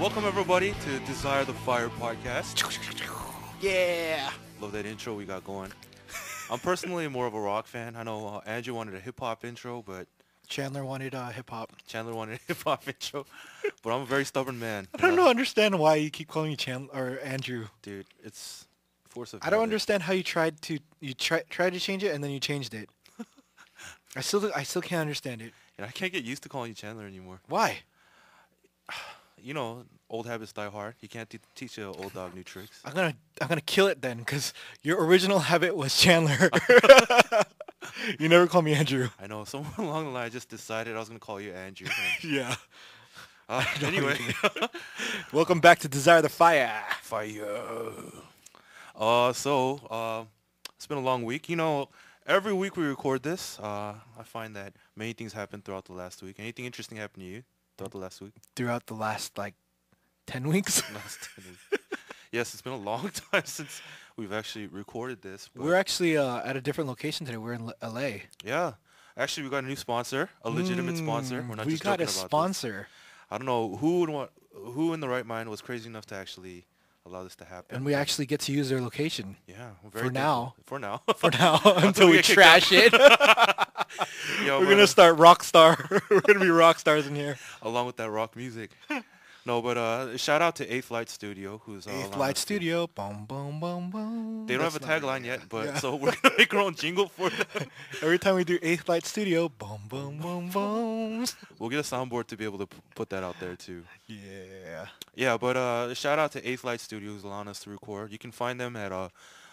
Welcome everybody to Desire the Fire podcast. Yeah. Love that intro we got going. I'm personally more of a rock fan. I know Andrew wanted a hip hop intro, but Chandler wanted hip hop. Chandler wanted a hip hop intro. But I'm a very stubborn man. I don't understand why you keep calling me Chandler or Andrew. Dude, it's force of I don't habit. understand how you tried to change it and then you changed it. I still can't understand it. And I can't get used to calling you Chandler anymore. Why? You know, old habits die hard. You can't teach an old dog new tricks. I'm gonna kill it then, because your original habit was Chandler. You never call me Andrew. I know. Somewhere along the line, I just decided I was gonna call you Andrew. Yeah. Anyway, Welcome back to Desire the Fire. fire. It's been a long week. You know, every week we record this. I find that many things happen throughout the last week. Anything interesting happened to you throughout the last week? Throughout the last 10 weeks. Last 10 weeks. Yes, it's been a long time since we've actually recorded this. But We're actually at a different location today. We're in LA. yeah, actually we got a new sponsor, a legitimate sponsor. We're not We just got joking a about this. sponsor. I don't know who in the right mind was crazy enough to actually allow this to happen. And we actually get to use their location. Yeah, we're very For now. thankful. For now. For now, until we get kicked trash it. Yo, We're but, gonna start Rockstar. We're gonna be rock stars in here. along with that rock music. No, but shout out to Eighth Light Studio, who's Eighth allowing Light us to- Studio. Boom, boom, boom, boom. They don't have a That's not tagline right. yet, but Yeah. so we're gonna make our own jingle for them. Every time we do Eighth Light Studio, boom, boom, boom, boom. We'll get a soundboard to be able to put that out there too. Yeah. Yeah, but shout out to Eighth Light Studio, who's allowing us to record. You can find them at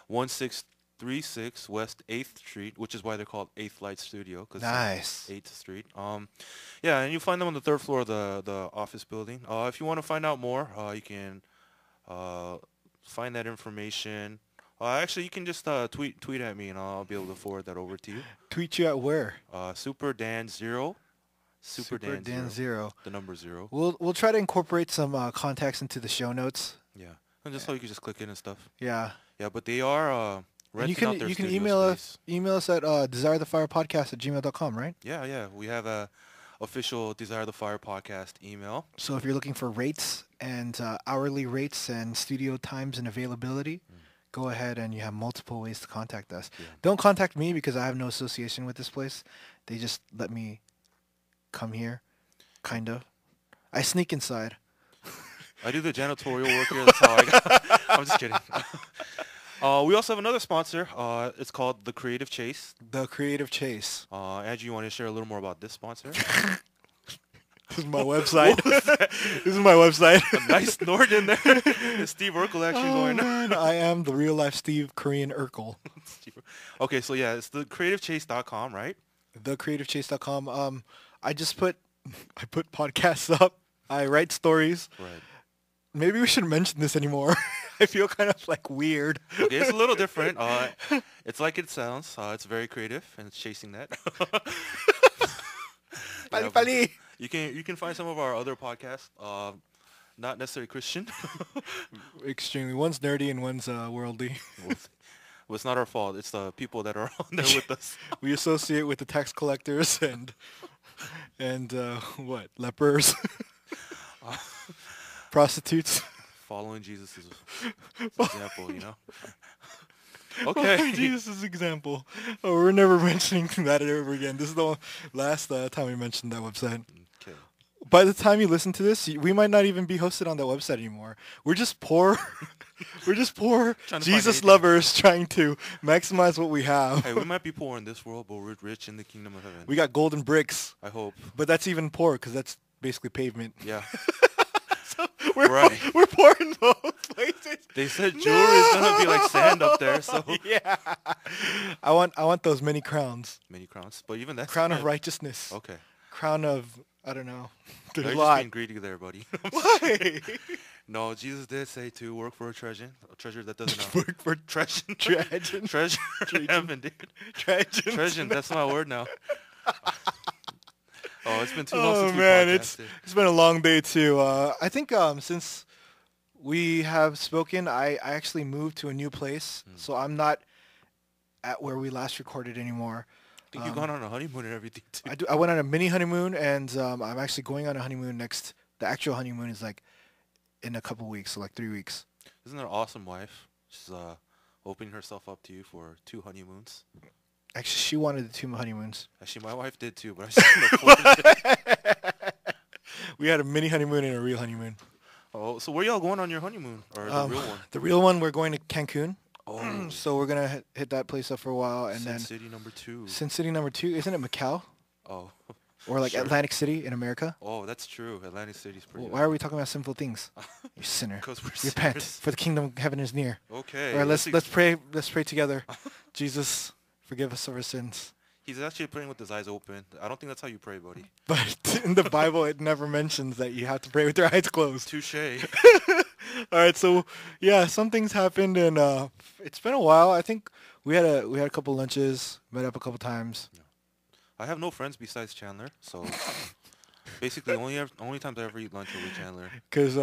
1636 West 8th Street, which is why they're called Eighth Light Studio, because Nice. 8th Street. Yeah, and you find them on the third floor of the office building. If you want to find out more, you can find that information. Actually, you can just tweet at me, and I'll be able to forward that over to you. Tweet you at where? Super Dan 0. Super Dan 0. The number 0. We'll try to incorporate some contacts into the show notes. Yeah, and just so you can just click in and stuff. Yeah. Yeah, but they are And renting out their you can studio email space. us at desirethefirepodcast@gmail.com, right? Yeah, we have a official Desire the Fire podcast email. So if you're looking for rates and hourly rates and studio times and availability, go ahead, and you have multiple ways to contact us. Yeah. Don't contact me because I have no association with this place. They just let me come here, kind of. I sneak inside. I do the janitorial work here. That's how I got. I'm just kidding. We also have another sponsor. It's called The Creative Chase. The Creative Chase. Andrew, you want to share a little more about this sponsor? This is my website. This is my website. A nice snort in there. Is Steve Urkel actually going? Man, I am the real life Steve Korean Urkel. Okay, so yeah, it's thecreativechase.com, right? Thecreativechase.com. I put podcasts up. I write stories. Right. Maybe we shouldn't mention this anymore. I feel kind of weird. Okay, it's a little different. It's like it sounds. It's very creative, and it's chasing that. Yeah, but Pali. you can find some of our other podcasts. Not necessarily Christian. Extremely. One's nerdy and one's worldly. Well, it's not our fault. It's the people that are on there with us. We associate with the tax collectors and what? Lepers. Prostitutes. Following Jesus' example, you know. Okay. Jesus' example. Oh, we're never mentioning that ever again. This is the last time we mentioned that website. Okay. By the time you listen to this, we might not even be hosted on that website anymore. We're just poor. We're just poor Trying to find Jesus anything. lovers trying to maximize what we have. Hey, we might be poor in this world, but we're rich in the kingdom of heaven. We got golden bricks, I hope. but that's even poor because that's basically pavement. Yeah. We're Right. we're poor in both places. They said jewelry is gonna be like sand up there, so Yeah. I want those many crowns. many crowns. But even that's Crown of good. righteousness. Okay. Crown of I don't know. You're There's a just lot. being greedy there, buddy. Why? No, Jesus did say to work for a treasure that doesn't Work for treasure, Trajan. treasure in heaven, dude. Trajan. Trajan, that's my word now. Oh, it's been too long Oh since we man, podcasted. it's been a long day too. I think since we have spoken, I actually moved to a new place, so I'm not at where we last recorded anymore. I think you've gone on a honeymoon and everything too. I went on a mini honeymoon, and I'm actually going on a honeymoon next. The actual honeymoon is in a couple weeks, so like 3 weeks. Isn't that an awesome wife? She's opening herself up to you for 2 honeymoons. Actually, she wanted the 2 honeymoons. Actually, my wife did too, but I just couldn't afford it. We had a mini honeymoon and a real honeymoon. Oh, so where y'all going on your honeymoon, or the real one? The real one, we're going to Cancun. Oh, So we're gonna hit that place up for a while, and Sin then City number 2. Sin City number 2, isn't it Macau Oh, or like Sure. Atlantic City in America? oh, that's true. Atlantic City's pretty. Why are we talking about sinful things? You sinner. Because we're Repent, sinners. for the kingdom of heaven is near. Okay. All right, let's that's pray. Let's pray together. Jesus, forgive us of our sins. He's actually praying with his eyes open. I don't think that's how you pray, buddy. But in the Bible, it never mentions that you have to pray with your eyes closed. Touche. All right, so yeah, some things happened, and it's been a while. I think we had a couple lunches, met up a couple times. I have no friends besides Chandler, so basically only times I ever eat lunch will be Chandler, Because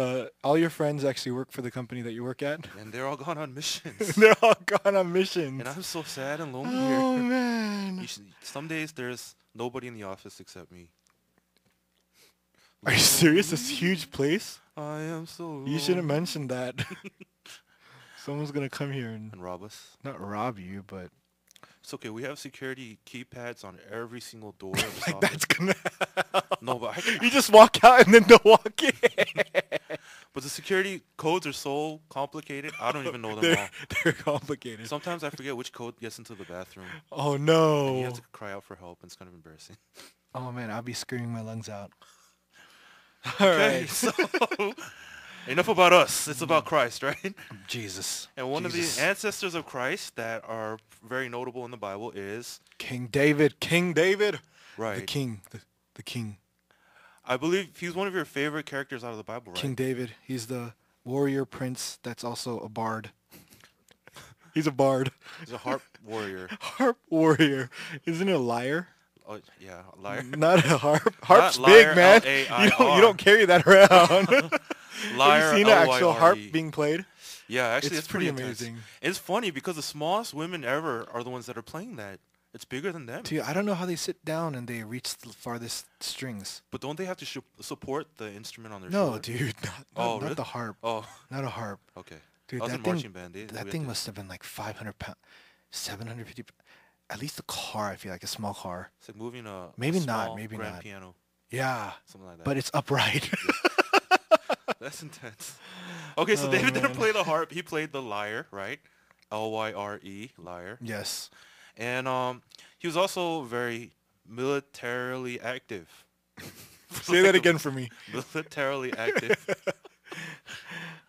all your friends actually work for the company that you work at. and they're all gone on missions. They're all gone on missions. And I'm so sad and lonely Oh here. man! Some days there's nobody in the office except me. Are you serious? This huge place? I am so. You shouldn't mention that. Someone's gonna come here and And rob us. not rob you, but It's okay. We have security keypads on every single door of this like office. that's gonna. No, but You just walk out and then they'll walk in. but the security codes are so complicated. I don't even know them all. They're complicated. Sometimes I forget which code gets into the bathroom. Oh And you no! have to cry out for help, and it's kind of embarrassing. Oh man, I'll be screaming my lungs out. Okay, so enough about us. It's about Christ, right? Jesus. And one Jesus. of the ancestors of Christ that are very notable in the Bible is King David. King David. right. The king. The king. I believe he's one of your favorite characters out of the Bible, right? King David. He's the warrior prince that's also a bard. He's a bard. He's a harp warrior. Harp warrior. Isn't it a lyre? Oh yeah, liar. Not a harp. Harp's liar, big, man. L-A-I-R. You don't carry that around. Liar. Have you seen an actual harp L-Y-R-E. being played? Yeah, actually, It's it's pretty pretty intense. amazing. It's funny because the smallest women ever are the ones that are playing that. It's bigger than them. Dude, I don't know how they sit down and they reach the farthest strings. But don't they have to support the instrument on their No, shoulder? dude, Oh, not really? the harp. Oh, Not a harp. okay. Dude, I was that in thing, marching band. that thing must have been like 500 pounds, 750. At least a car, I feel like a small car. It's like moving a Maybe not, small maybe grand not. piano, Yeah, something like that. but it's upright. That's intense. Okay, so Oh, David didn't man. play the harp. He played the lyre, right? L-Y-R-E, lyre. Yes. And he was also very militarily active. Say that again for me. Militarily active.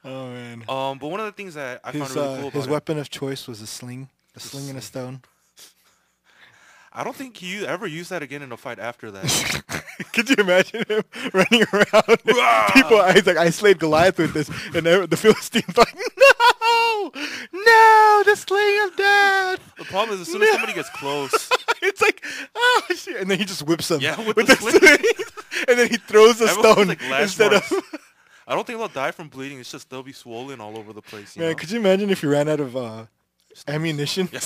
Oh man. But one of the things that I found His really cool about his him, weapon of choice was a sling and a stone. I don't think he ever used that again in a fight after that. Could you imagine him running around? People, he's like, I slayed Goliath with this, and the Philistines like, no, the slaying of death. The problem is as soon as somebody gets close, It's like, oh shit, and then he just whips them. Yeah, with with the the sling, and then he throws a everyone's stone like lash instead marks. of. I don't think they'll die from bleeding. It's just they'll be swollen all over the place. You Man, know? could you imagine if you ran out of ammunition? Yeah.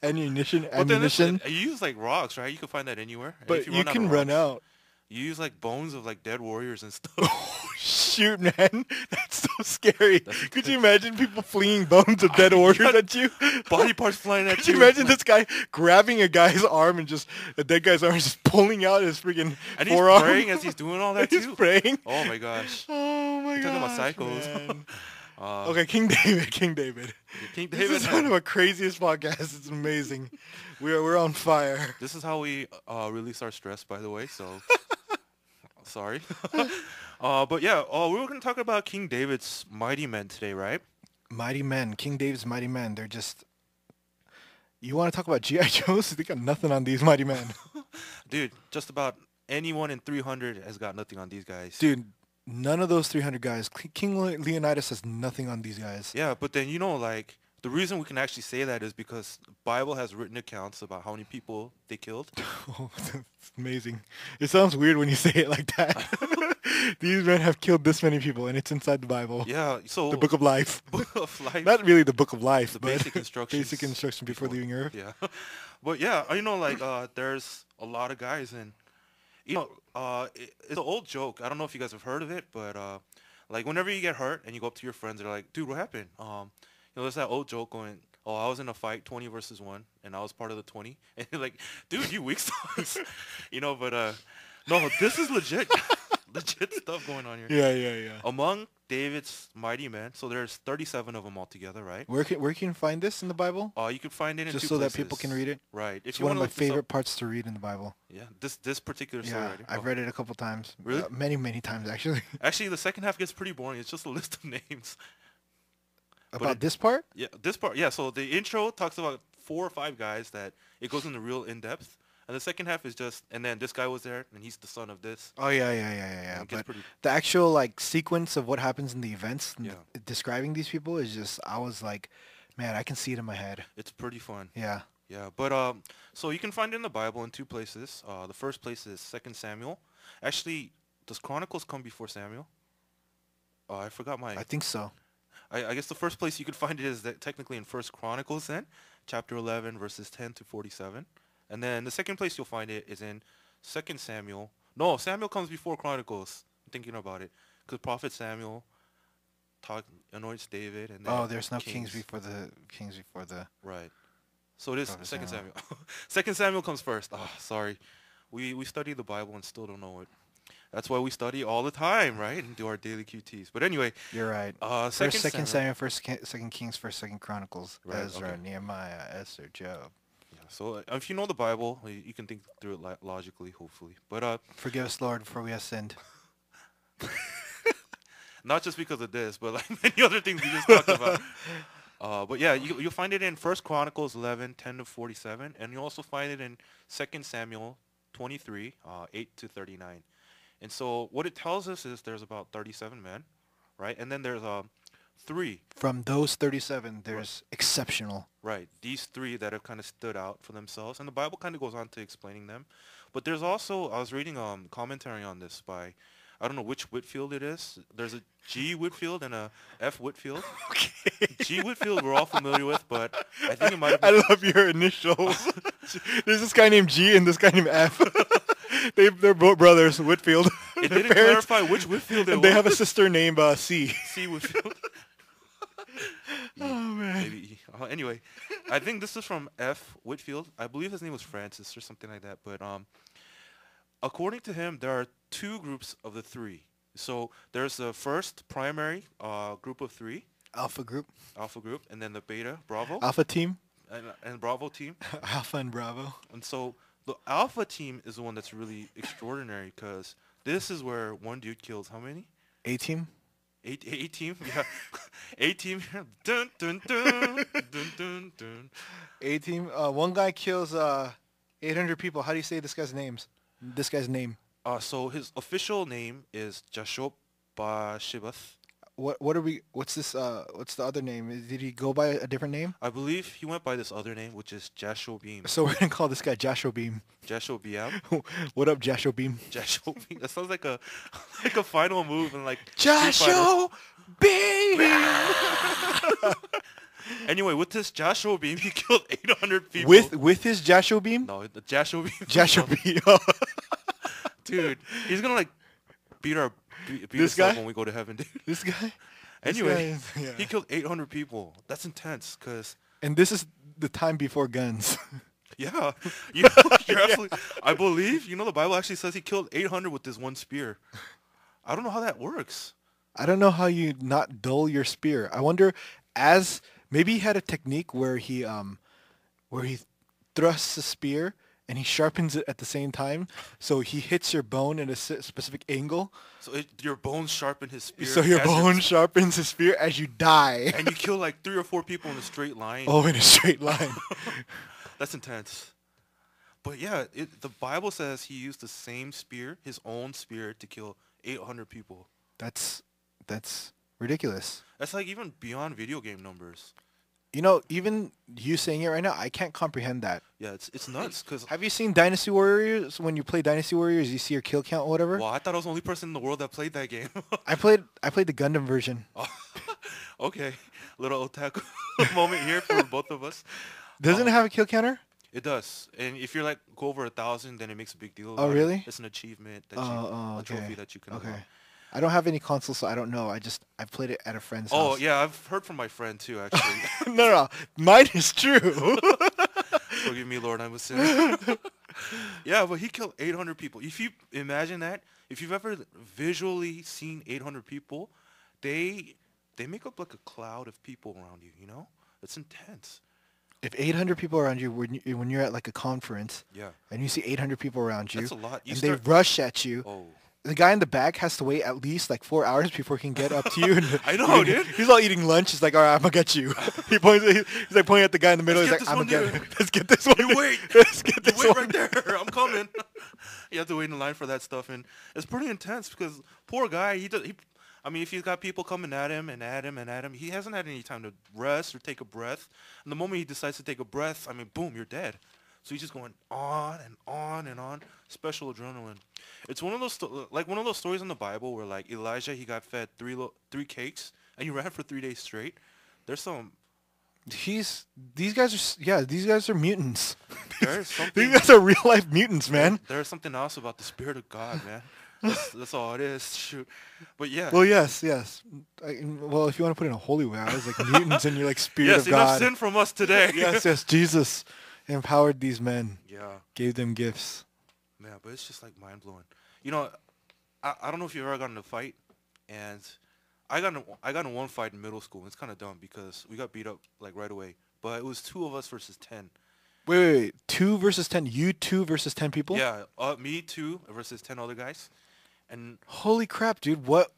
ammunition. But then it's, Ammunition. you use like rocks, right? You can find that anywhere. And But if you run out can of run rocks, out. You use like bones of like dead warriors and stuff. Oh, shoot, man. That's so scary. That's Could you imagine people flinging bones of dead warriors at you? Body parts flying at Could you. you imagine this guy grabbing a guy's arm and just a dead guy's arm just pulling out his freaking And he's forearm? praying as he's doing all that He's too. praying. Oh my gosh. Oh my You're talking about gosh, psychos. man. Uh, Okay, King David. King David. King This David. is one of our craziest podcasts. It's amazing. We're on fire. This is how we release our stress, by the way. So sorry. But yeah, we were going to talk about King David's mighty men today, right? Mighty men. King David's mighty men. They're just. You want to talk about G.I. Joes? They got nothing on these mighty men. Dude, just about anyone in 300 has got nothing on these guys. Dude, none of those 300 guys. King Leonidas has nothing on these guys. Yeah, but then, like, the reason we can actually say that is because the Bible has written accounts about how many people they killed. Oh, that's amazing. It sounds weird when you say it like that. These men have killed this many people, and it's inside the Bible. Yeah, so The book of life. Book of Life. Not really the book of life, The but basic instructions. basic instruction before leaving Earth. Yeah. But yeah, like, there's a lot of guys, and, it's an old joke. I don't know if you guys have heard of it, but Like whenever you get hurt and you go up to your friends, they're like, "Dude, what happened?" There's that old joke going, "Oh, I was in a fight, 20 versus one, and I was part of the 20." And you're like, "Dude, you weak sauce," But no, this is legit, legit stuff going on here. Yeah. Among David's mighty men, so there's 37 of them altogether, right? Where can you find this in the Bible? You can find it in Just two so places. that people can read it. Right. If It's you one of want my to look this favorite up, parts to read in the Bible. yeah, this particular story. Yeah, Right here. I've read it a couple times. Really? Many times actually. Actually, the second half gets pretty boring. It's just a list of names. About this part? Yeah, this part. Yeah, so the intro talks about 4 or 5 guys that it goes into real in depth, and the second half is just, and then this guy was there, and he's the son of this. Oh yeah. And it gets But pretty. the actual like sequence of what happens in the events, Yeah. describing these people is just, I was like, man, I can see it in my head. It's pretty fun. Yeah. Yeah, but so you can find it in the Bible in 2 places. The first place is 2 Samuel. Actually, does Chronicles come before Samuel? I forgot my. I think so. I guess the first place you could find it is that technically in First Chronicles, then chapter 11, verses 10 to 47, and then the second place you'll find it is in 2 Samuel. No, Samuel comes before Chronicles. I'm thinking about it, because Prophet Samuel anoints David, and then There's no kings before the. Right. So it is Prophet 2 Samuel. Samuel. 2 Samuel comes first. Oh, sorry. We study the Bible and still don't know it. That's why we study all the time, right? And do our daily QTs. But anyway. You're right. Second Samuel, Second Kings, Second Chronicles, Right, Ezra, okay. Nehemiah, Esther, Job. Yeah, so if you know the Bible, you can think through it logically, hopefully. But Forgive us, Lord, for we have sinned. not just because of this, but like many other things we just talked about. But yeah, you'll find it in First Chronicles 11, 10 to 47, and you'll also find it in 2 Samuel 23, 8 to 39. And so what it tells us is there's about 37 men, right? And then there's 3. From those 37, there's exceptional. Right. These 3 that have kind of stood out for themselves. And the Bible kind of goes on to explaining them. But there's also, I was reading commentary on this by, I don't know which Whitfield it is. There's a G Whitfield and a F Whitfield. Okay. G Whitfield we're all familiar with, but I think it might have I been... love your initials. There's this guy named G and this guy named F. They're both brothers, Whitfield. It Their didn't parents- clarify which Whitfield it and was. they have a sister named C. C Whitfield. Oh, man. Maybe E. Anyway, I think this is from F Whitfield. I believe his name was Francis or something like that. But according to him, there are 2 groups of the 3. So there's the first primary group of 3, Alpha group. Alpha group, and then the Beta, Bravo, Alpha team. and Bravo team. Alpha and Bravo. And so the Alpha team is the one that's really extraordinary because this is where one dude kills how many? A team. 8 team? Yeah. 8 team. Dun, dun, dun, dun, dun, dun. A team. One guy kills 800 people. How do you say this guy's names? This guy's name. So his official name is Jashop Shibath. What's this? What's the other name? Did he go by a different name? I believe he went by this other name, which is Jashobeam. So we're gonna call this guy Jashobeam. Jashobeam. What up, Jashobeam? Jashobeam. That sounds like a final move in like Jashobeam. Anyway, with this Jashobeam, he killed 800 people. With his Jashobeam? No, the Jashobeam. Jashobeam. Dude, he's gonna like beat This us up guy? when we go to heaven, dude. This guy. Anyway, This guy is- yeah. he killed 800 people. That's intense, cause And this is the time before guns. yeah, you're absolutely. I believe the Bible actually says he killed 800 with this one spear. I don't know how that works. I don't know how you not dull your spear. I wonder, maybe he had a technique where he thrusts a spear and he sharpens it at the same time, so he hits your bone at a specific angle. So your bones sharpen his spear. So your as bone sharpens his spear as you die. and you kill like 3 or 4 people in a straight line. Oh, in a straight line. That's intense. But yeah, the Bible says he used the same spear, his own spear, to kill 800 people. That's ridiculous. That's like even beyond video game numbers. Even you saying it right now, I can't comprehend that. Yeah, it's nuts. Cause Have you seen Dynasty Warriors? When you play Dynasty Warriors, you see your kill count or whatever. well, I thought I was the only person in the world that played that game. I played the Gundam version. Okay, little otaku moment here for both of us. Doesn't it have a kill counter? It does, and if you're like go over 1,000, then it makes a big deal. Oh, about it. really? It's an achievement, Oh, a okay. trophy that you can Okay. unlock. I don't have any consoles, so I don't know. I played it at a friend's Oh house. yeah, I've heard from my friend too. Actually, No, mine is true. forgive me, Lord, I'm a sinner. Yeah, but he killed 800 people. If you imagine that, if you've ever visually seen 800 people, they they make up like a cloud of people around you. You know, it's intense. If 800 people around you when you're at like a conference Yeah, and you see 800 people around you that's a lot. You and they start. rush at you, Oh, the guy in the back has to wait at least like 4 hours before he can get up to you. And I know, dude. He's all eating lunch. He's like, all right, I'm gonna get you. He's like pointing at the guy in the middle. Let's He's get like, this I'm one, gonna get dude. it. Let's get this one. You wait. Let's get You this wait one. right there. I'm coming. You have to wait in line for that stuff, and it's pretty intense because poor guy. I mean, if he's got people coming at him and at him and at him, he hasn't had any time to rest or take a breath. And the moment he decides to take a breath, I mean, boom, you're dead. So he's just going on and on and on. Special adrenaline. It's one of those like one of those stories in the Bible where like Elijah, he got fed three cakes and he ran for 3 days straight. There's some. These guys are mutants. There's something. These guys are real life mutants, man. There's something else about the Spirit of God, man. That's all it is. Shoot. But yeah. Well, yes. Well, if you want to put it in a holy way, I was like mutants and you're like Spirit Yes, of enough God. sin from us today. Yes. Jesus empowered these men, Yeah, gave them gifts. man, but it's just like mind blowing. You know, I don't know if you've ever gotten in a fight, and I got in one fight in middle school. It's kind of dumb because we got beat up like right away. But it was 2 of us versus 10. Wait. 2 versus 10. You 2 versus 10 people? Yeah, me 2 versus 10 other guys, and Holy crap, dude. What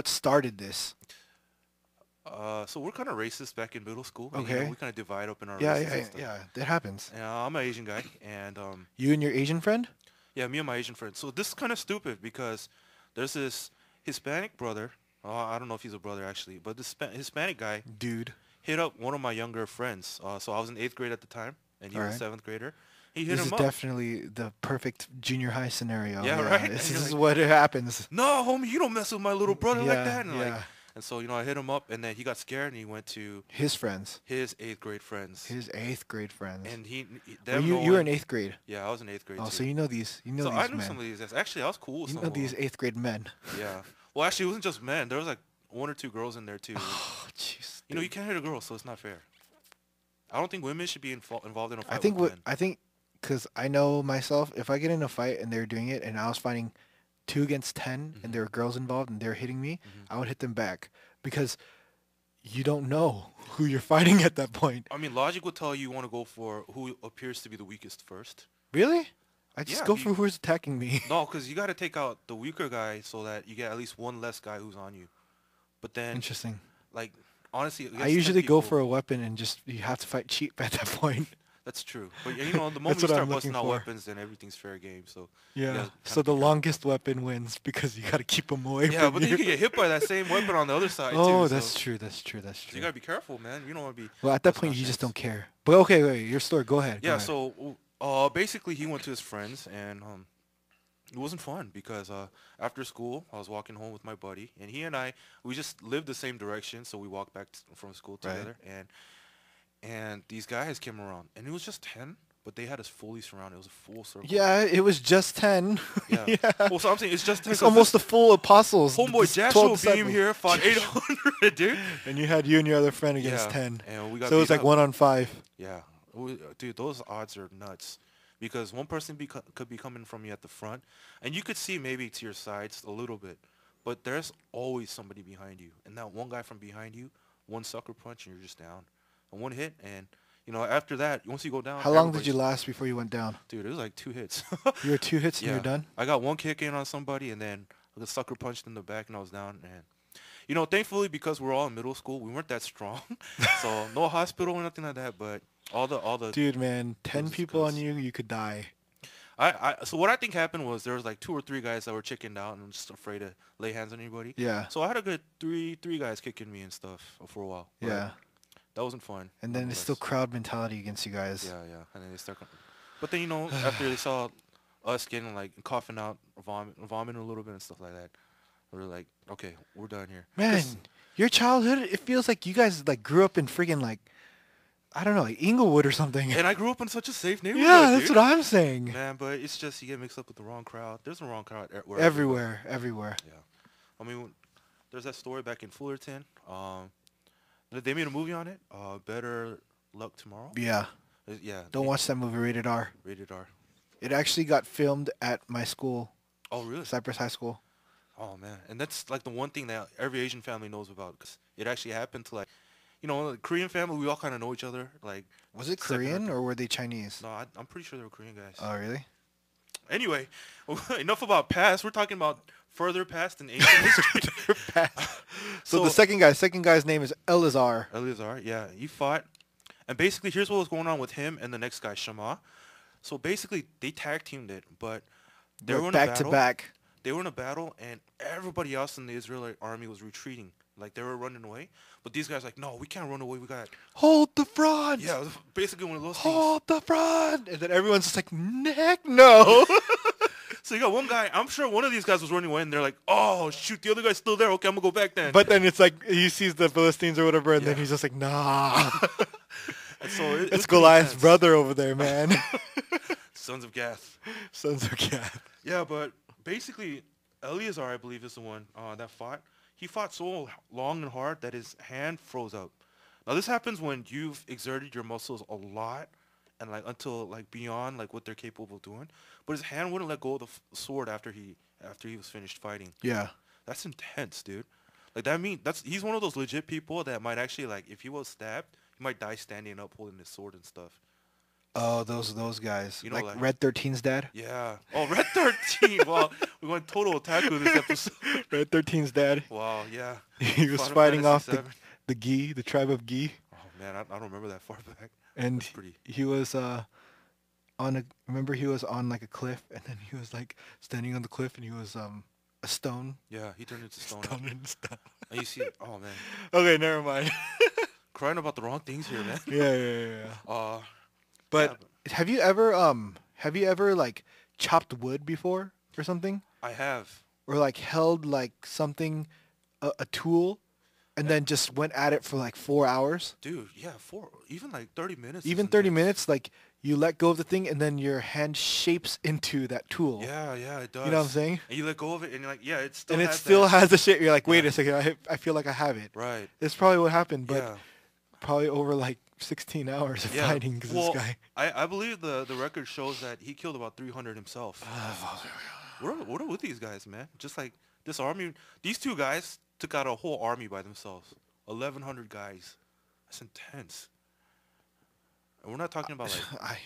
started this? so we're kind of racist back in middle school. And, Okay. we kind of divide up in our Yeah, races and stuff. that happens. Yeah, I'm an Asian guy, and You and your Asian friend? yeah, me and my Asian friend. So this is kind of stupid because there's this Hispanic brother. I don't know if he's a brother actually, but this Hispanic guy Dude. hit up one of my younger friends. So I was in 8th grade at the time, and he was Alright. a 7th grader. He hit This is him up. definitely the perfect junior high scenario. Yeah, right? This And you're is like, what happens. No, homie, you don't mess with my little brother like that. And yeah. and so I hit him up, and then he got scared, and he went to His friends. his 8th grade friends. His 8th grade friends. And he Well, them you were in knowing- 8th grade. Yeah, I was in 8th grade Oh, too. so you know these So I these knew men. some of these guys. Actually, I was cool with You some know of them. these 8th grade men. Yeah. Well, actually, it wasn't just men. There was like 1 or 2 girls in there too. Oh, jeez. You know, you can't hit a girl, so it's not fair. I don't think women should be involved in a fight I think with men. because I know myself, if I get in a fight and they're doing it and I was fighting 2 against 10 and there are girls involved and they're hitting me, I would hit them back because you don't know who you're fighting at that point. I mean, logic would tell you want to go for who appears to be the weakest first. Really? I just Yeah, go for who's attacking me. No, because you got to take out the weaker guy so that you get at least one less guy who's on you. But then, Interesting. like, honestly, I usually go for a weapon and just you have to fight cheap at that point. That's true. But the moment That's you what start I'm busting looking out for. weapons, then everything's fair game. So Yeah. Yeah, So kinda the be longest weapon wins because you got to keep them away yeah, from but then you. you can get hit by that same weapon on the other side Oh, too. that's So true. That's true. you gotta be careful, man. You don't want to be. Well, at that busting point, out you just things. don't care. But okay, wait, your story. Go ahead. go Yeah. ahead. So basically, he went to his friends, and it wasn't fun because after school, I was walking home with my buddy, and he and we just lived the same direction, so we walked back from school Right. together, and these guys came around, and it was just 10, but they had us fully surrounded. It was a full circle. Yeah, it was just 10. Yeah. Well, so I'm saying it's just 10. It's almost the full apostles. homeboy This 12 Joshua Beam disciples. here fought 800, dude. And you had you and your other friend against Yeah, 10. and we got So it was beat like up. 1 on 5. Yeah, dude, those odds are nuts. Because one person could be coming from you at the front, and you could see maybe to your sides a little bit, but there's always somebody behind you. And that one guy from behind you, one sucker punch, and you're just down. And one hit, and after that, once you go down. How long did you everybody's- last before you went down? Dude, it was like 2 hits. You were 2 hits and Yeah. you're done? I got one kick in on somebody, and then I got sucker punched in the back, and I was down. And thankfully, because we're all in middle school, we weren't that strong, so no hospital or nothing like that. But all the Dude, man, 10 was people on disgust. you could die. So what I think happened was there was like 2 or 3 guys that were chickened out and just afraid to lay hands on anybody. Yeah. So I had a good three guys kicking me and stuff for a while. But Yeah. that wasn't fun. And then it's still nonetheless. crowd mentality against you guys. Yeah. And then they start. But then after they saw us getting like coughing out, vomiting a little bit and stuff like that, we were like, okay, we're done here. Man, 'Cause- your childhood, it feels like you guys like grew up in freaking like, I don't know, like Inglewood or something. And I grew up in such a safe neighborhood. Yeah, that's dude. what I'm saying. Man, but it's just you get mixed up with the wrong crowd. There's a wrong crowd Everywhere. Yeah. I mean, there's that story back in Fullerton. They made a movie on it. Better Luck Tomorrow. Yeah. Yeah. Don't watch that movie. Rated R. Rated R. It actually got filmed at my school, Oh, really? Cypress High School. Oh, man. And that's like the one thing that every Asian family knows about, because it actually happened to, like, the Korean family. We all kind of know each other. Like, Was it second Korean third. or were they Chinese? No, I'm pretty sure they were Korean guys. Oh, really? Anyway, enough about past. We're talking about further past in ancient history. So the second guy's name is Elazar. Eleazar, yeah, he fought, and basically here's what was going on with him and the next guy, Shama. So basically they tag teamed it, but they were in back a battle. to back. They were in a battle, and everybody else in the Israeli army was retreating, like they were running away. But these guys like, no, we can't run away. We got Hold the front. yeah, it was basically one of those Hold the front. And then everyone's just like, heck no. So you got one guy. I'm sure one of these guys was running away, and they're like, "Oh shoot, the other guy's still there. Okay, I'm gonna go back then." But then it's like he sees the Philistines or whatever, and then Yeah. he's just like, nah. And so It's pretty Goliath's intense. brother over there, man. Sons of Gath. Sons of Gath. Yeah, but basically, Eleazar, I believe, is the one that fought. He fought so long and hard that his hand froze up. Now this happens when you've exerted your muscles a lot, and like until like beyond like what they're capable of doing. But his hand wouldn't let go of the sword after he was finished fighting. Yeah. That's intense, dude. Like he's one of those legit people that might actually, like, if he was stabbed, he might die standing up holding his sword and stuff. Oh, those guys. You know, like Red 13's dad? Yeah. Oh, Red 13. Wow, we went total otaku this episode. Red 13's dad. Wow, yeah. He was Final fighting off Fantasy the Gi, the tribe of Gi. Oh man, I don't remember that far back. And That's pretty. he was remember he was on like a cliff, and then he was like standing on the cliff, and he was a stone. Yeah, he turned into stone. Stone and stone. And you see, oh man, Okay, never mind. crying about the wrong things here, man. Yeah. But yeah, have you ever like chopped wood before or something? I have. Or like held like something, a tool, and then just went at it for like 4 hours? Dude, yeah, even like 30 minutes. Even is 30 intense. minutes, like you let go of the thing and then your hand shapes into that tool. Yeah, it does. You know what I'm saying? And you let go of it, and you're like, yeah, it still And it has still that. has the shape. You're like, wait Yeah. a second, I feel like I have it. Right. That's probably what happened, but Yeah. probably over like 16 hours of Yeah. fighting because Well, this guy. I believe the record shows that he killed about 300 himself. What are with these guys, man? Just like this army, these two guys took out a whole army by themselves. 1,100 guys. That's intense. And we're not talking about like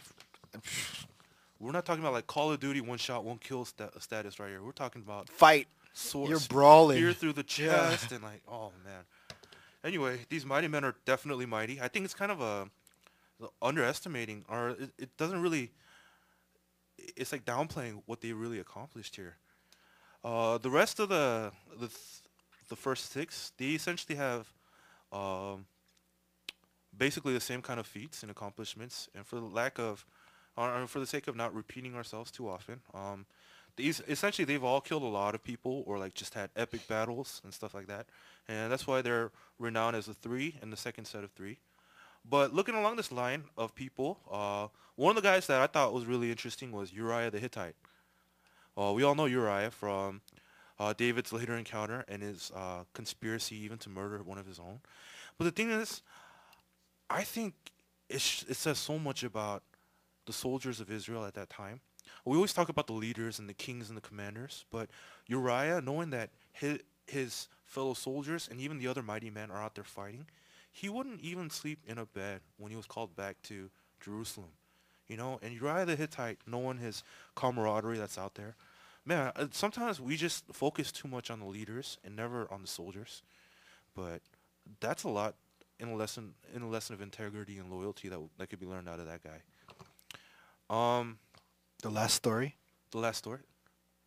we're not talking about like Call of Duty one shot, one kill status right here. We're talking about Fight. swords, You're brawling. spear through the chest, and like, oh man. Anyway, these mighty men are definitely mighty. I think it's kind of a underestimating, or it doesn't really. It's like downplaying what they really accomplished here. The rest of the first six, they essentially have basically the same kind of feats and accomplishments, and for the sake of not repeating ourselves too often, these essentially they've all killed a lot of people or like just had epic battles and stuff like that, and that's why they're renowned as the three and the second set of three. But looking along this line of people, one of the guys that I thought was really interesting was Uriah the Hittite. We all know Uriah from David's later encounter and his conspiracy even to murder one of his own. But the thing is, I think it says so much about the soldiers of Israel at that time. We always talk about the leaders and the kings and the commanders, but Uriah, knowing that his fellow soldiers and even the other mighty men are out there fighting, he wouldn't even sleep in a bed when he was called back to Jerusalem. And Uriah the Hittite, knowing his camaraderie that's out there, man, sometimes we just focus too much on the leaders and never on the soldiers. But that's a lot in a lesson of integrity and loyalty that could be learned out of that guy. The last story. The last story.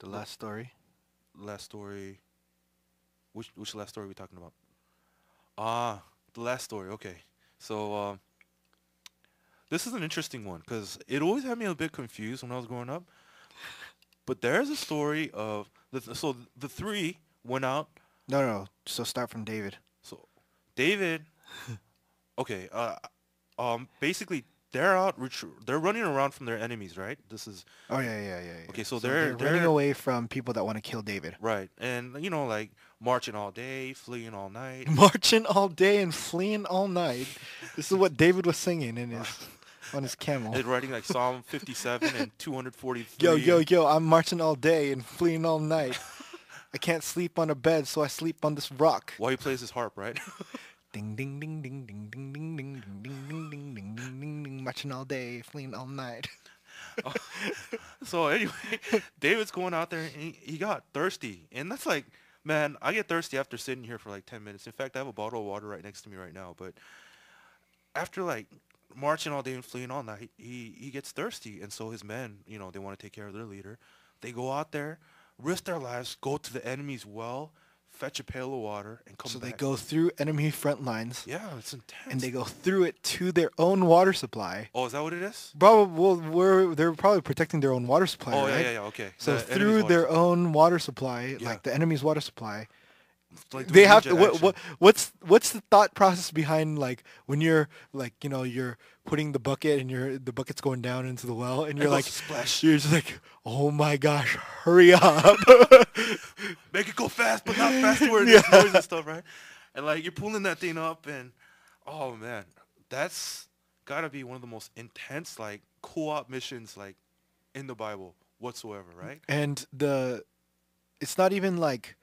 The last story. Last story. Which last story are we talking about? The last story. Okay. So this is an interesting one because it always had me a bit confused when I was growing up. But there's a story of the three went out. No. So start from David. So David. Okay. Basically they're out. They're running around from their enemies, right? This is Oh yeah. okay. So So they're running away from people that want to kill David. right, and like marching all day, fleeing all night. Marching all day and fleeing all night. This is what David was singing in his on his camel. They're writing like Psalm 57 and 243. Yo, I'm marching all day and fleeing all night. I can't sleep on a bed, so I sleep on this rock. While he plays his harp, right? Ding ding ding ding ding ding ding ding ding ding ding ding ding ding ding ding, marching all day, fleeing all night. So anyway, David's going out there and he got thirsty. And that's like, man, I get thirsty after sitting here for like 10 minutes. In fact, I have a bottle of water right next to me right now. But after like marching all day and fleeing all night, he gets thirsty. And so his men, they want to take care of their leader. They go out there, risk their lives, go to the enemy's well, fetch a pail of water, and come So back. they go through enemy front lines, Yeah, it's intense. and they go through it to their own water supply. Oh, is that what it is? They're probably protecting their own water supply, Oh, right? yeah, okay. So The through enemy's their water own water supply, Yeah. like the enemy's water supply, supply. Like they doing have to. ninja action. What's the thought process behind like when you're like you're putting the bucket and the bucket's going down into the well and It you're goes like splash. you're just like, oh my gosh, hurry up. Make it go fast, but not fast to where there's noise and stuff, right? And like you're pulling that thing up, and oh man, that's gotta be one of the most intense like co-op missions like in the Bible whatsoever, right? And it's not even like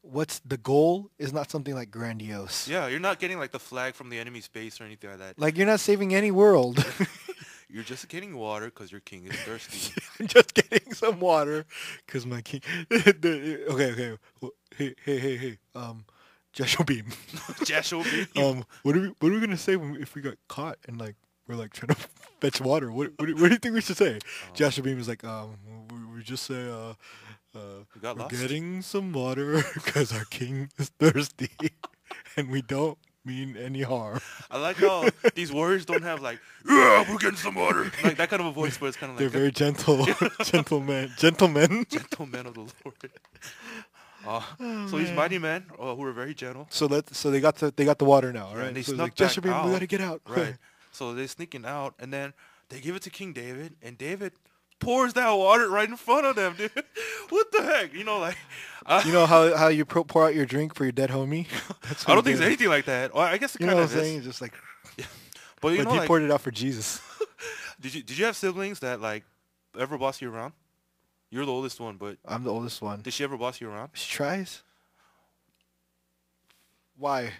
what's the goal is not something like grandiose. Yeah, you're not getting like the flag from the enemy's base or anything like that. Like you're not saving any world. You're just getting water because your king is thirsty. Just getting some water because my king. Okay. Hey. Joshua Beam. Joshua Beam. What are we gonna say if we got caught and like we're like trying to fetch water? What do you think we should say? Joshua Beam is like, we just say, We got we're lost. getting some water because our king is thirsty, and we don't mean any harm. I like how these warriors don't have like, yeah, we're getting some water, like that kind of a voice, but it's kind of They're like very gentle, gentlemen. gentlemen of the Lord. So these mighty men who are very gentle. So they got the water now, Yeah, right? and they so it's snuck like, Joshua back Beam, we out. gotta get out. Right. So they're sneaking out, and then they give it to King David, and David pours that water right in front of them, dude. What the heck? You know, like... You know how you pour out your drink for your dead homie? That's I what don't he think it's did. anything like that. Or I guess it You know kind what of I'm is. saying? It's just like, But you but know, he like, poured it out for Jesus. did you have siblings that, like, ever boss you around? You're the oldest one, but I'm the oldest one. did she ever boss you around? She tries. Why?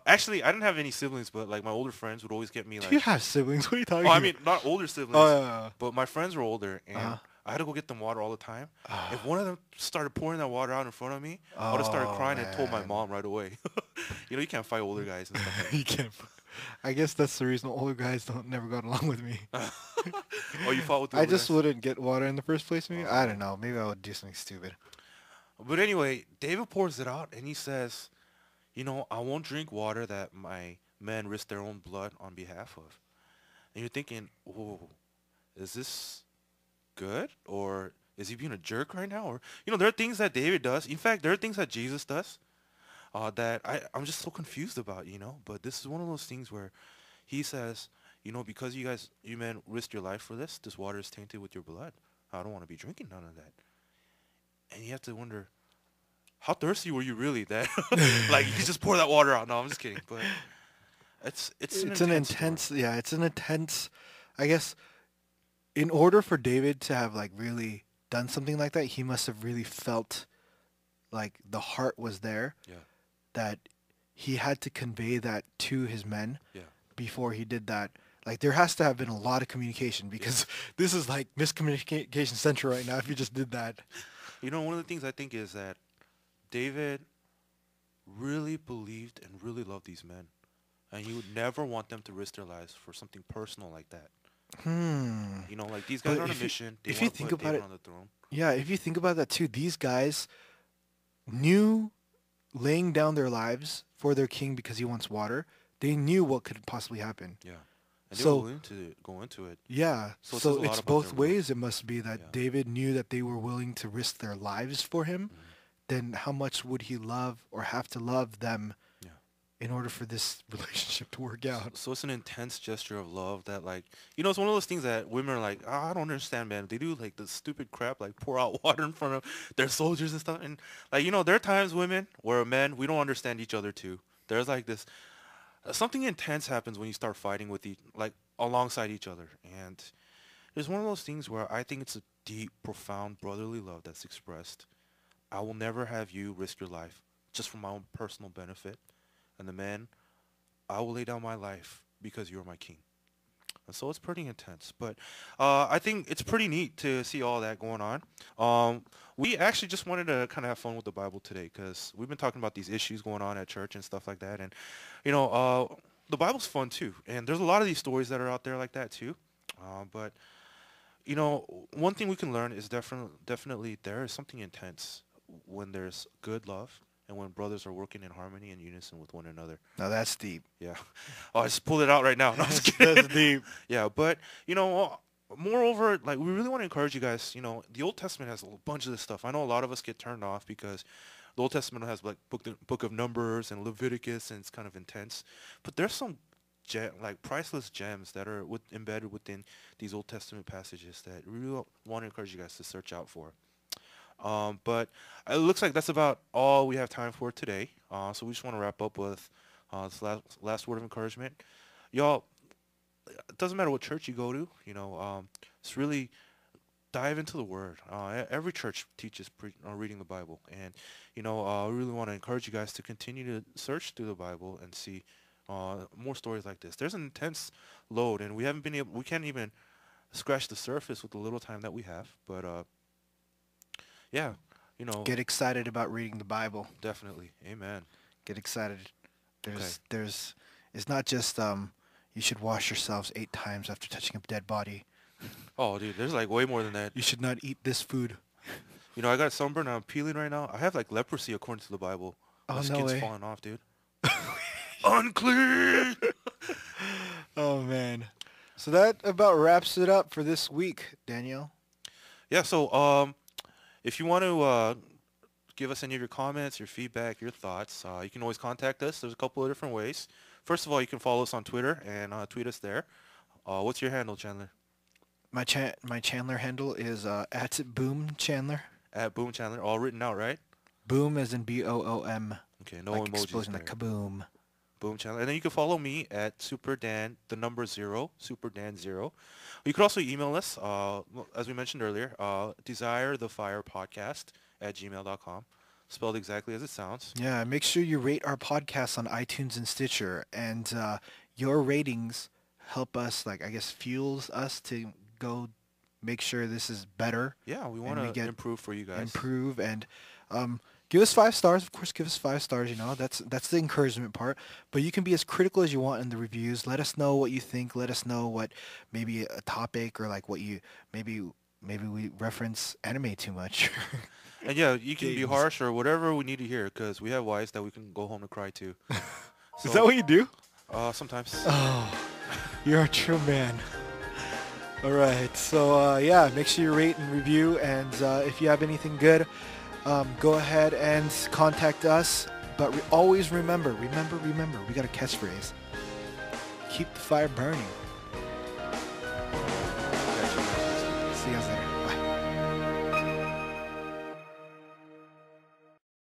Actually, I didn't have any siblings, but, like, my older friends would always get me, like... Do you have siblings? What are you talking Oh, I about? mean, not older siblings, Oh, yeah. but my friends were older, and Uh-huh. I had to go get them water all the time. If one of them started pouring that water out in front of me, I would have started Oh, crying and told my man. mom right away. You can't fight older guys and stuff like You can't. I guess that's the reason older guys never got along with me. that. Oh, you fought with the I older just guys? wouldn't get water in the first place. Maybe I don't know. Maybe I would do something stupid. But anyway, David pours it out, and he says, I won't drink water that my men risk their own blood on behalf of. And you're thinking, whoa, is this good? Or is he being a jerk right now? Or, there are things that David does. In fact, there are things that Jesus does that I'm just so confused about, But this is one of those things where he says, because you men risked your life for this water is tainted with your blood. I don't want to be drinking none of that. And you have to wonder, how thirsty were you really that, like, you just pour that water out? No, I'm just kidding. But it's an intense story. Yeah, it's an intense, I guess, in order for David to have, like, really done something like that, he must have really felt like the heart was there. Yeah. That he had to convey that to his men. Yeah. Before he did that. Like, there has to have been a lot of communication because this is like miscommunication central right now if you just did that. One of the things I think is that David really believed and really loved these men. And he would never want them to risk their lives for something personal like that. Like, these guys But are on a if you- mission. They if you want to think put about David it- on the throne. Yeah, if you think about that too, these guys knew laying down their lives for their king because he wants water. They knew what could possibly happen. Yeah. And they So- were willing to go into it. Yeah, So it says a so lot it's about both their ways. It must be that Yeah. David knew that they were willing to risk their lives for him. Mhm. Then how much would he love or have to love them Yeah. in order for this relationship to work out. So it's an intense gesture of love that, like, it's one of those things that women are like, oh, I don't understand, man. They do like the stupid crap, like pour out water in front of their soldiers and stuff. And like, there are times, women, where men, we don't understand each other too. There's like this, something intense happens when you start fighting with like alongside each other. And it's one of those things where I think it's a deep, profound brotherly love that's expressed. I will never have you risk your life just for my own personal benefit. And the man, I will lay down my life because you're my king. And so it's pretty intense. But I think it's pretty neat to see all that going on. We actually just wanted to kind of have fun with the Bible today because we've been talking about these issues going on at church and stuff like that. And, the Bible's fun too. And there's a lot of these stories that are out there like that too. But, one thing we can learn is definitely there is something intense when there's good love and when brothers are working in harmony and unison with one another. Now that's deep. Yeah. Oh, I just pulled it out right now. No, I'm just kidding. That's deep. Yeah, but, moreover, like, we really want to encourage you guys, the Old Testament has a bunch of this stuff. I know a lot of us get turned off because the Old Testament has, like, book of Numbers and Leviticus, and it's kind of intense. But there's some, priceless gems that are embedded within these Old Testament passages that we really want to encourage you guys to search out for. But it looks like that's about all we have time for today. So we just want to wrap up with this last word of encouragement. Y'all, it doesn't matter what church you go to, it's really dive into the Word. Every church teaches reading the Bible. And, we really want to encourage you guys to continue to search through the Bible and see more stories like this. There's an intense load, and we can't even scratch the surface with the little time that we have. But, yeah, Get excited about reading the Bible. Definitely. Amen. Get excited. It's not just you should wash yourselves 8 times after touching a dead body. Oh, dude, there's like way more than that. You should not eat this food. I got sunburn. I'm peeling right now. I have like leprosy according to the Bible. My skin's falling off, dude. Unclean. Oh man. So that about wraps it up for this week, Daniel. Yeah. So if you want to give us any of your comments, your feedback, your thoughts, you can always contact us. There's a couple of different ways. First of all, you can follow us on Twitter and tweet us there. What's your handle, Chandler? My Chandler handle is at Boom Chandler. At Boom Chandler, all written out, right? Boom as in BOOM. Okay, no like emojis explosion, there. like kaboom. Boom Chandler. And then you can follow me at SuperDan, the number 0, SuperDan0. You could also email us, as we mentioned earlier, desirethefirepodcast@gmail.com. Spelled exactly as it sounds. Yeah, make sure you rate our podcast on iTunes and Stitcher. And your ratings help us, fuels us to go make sure this is better. Yeah, we want to improve for you guys. Improve and give us 5 stars. Of course, give us 5 stars. That's the encouragement part. But you can be as critical as you want in the reviews. Let us know what you think. Let us know what maybe a topic or like what you maybe we reference anime too much. And yeah, you can be harsh or whatever we need to hear because we have wives that we can go home to cry to. So, is that what you do? Sometimes. Oh, you're a true man. All right. So, make sure you rate and review. And if you have anything good, go ahead and contact us. But always remember, we got a catchphrase. Keep the fire burning.